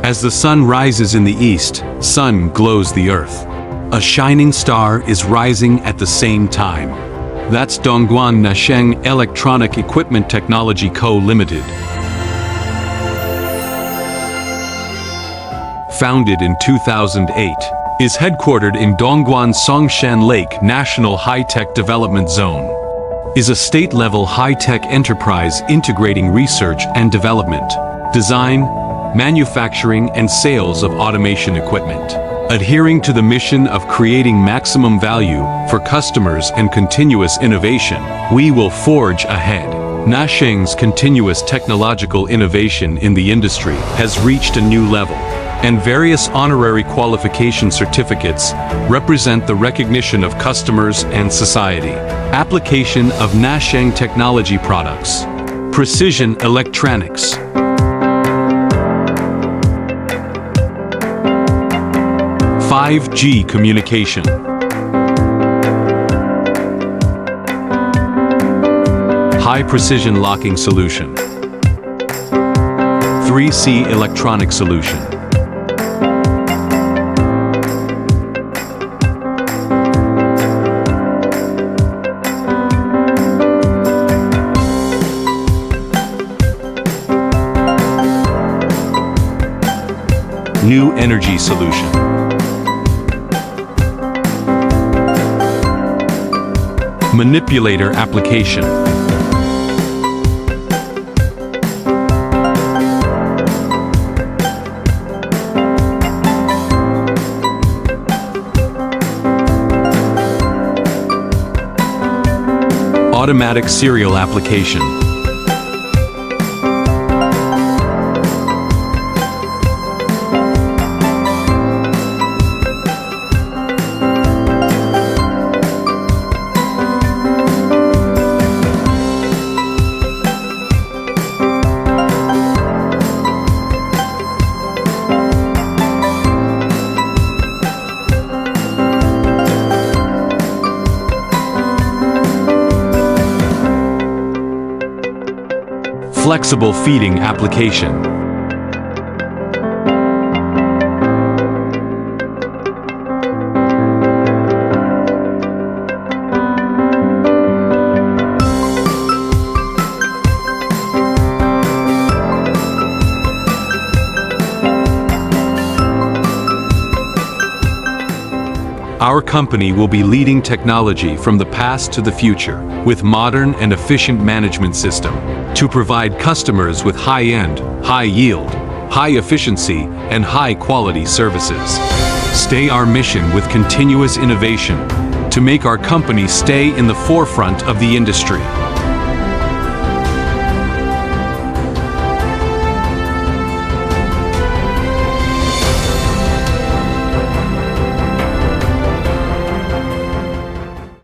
As the sun rises in the east, sun glows the earth. A shining star is rising at the same time. That's Dongguan Nasheng Electronic Equipment Technology Co. Limited. Founded in 2008, is headquartered in Dongguan Songshan Lake National High-Tech Development Zone. Is a state-level high-tech enterprise integrating research and development, design, manufacturing and sales of automation equipment. Adhering to the mission of creating maximum value for customers and continuous innovation, we will forge ahead. Nasheng's continuous technological innovation in the industry has reached a new level, and various honorary qualification certificates represent the recognition of customers and society. Application of Nasheng technology products. Precision electronics. (5G) communication. High precision locking solution. 3C electronic solution. New energy solution. Manipulator application. Automatic serial application. Flexible feeding application. Our company will be leading technology from the past to the future with modern and efficient management system to provide customers with high-end, high-yield, high-efficiency, and high-quality services. Stay our mission with continuous innovation to make our company stay in the forefront of the industry.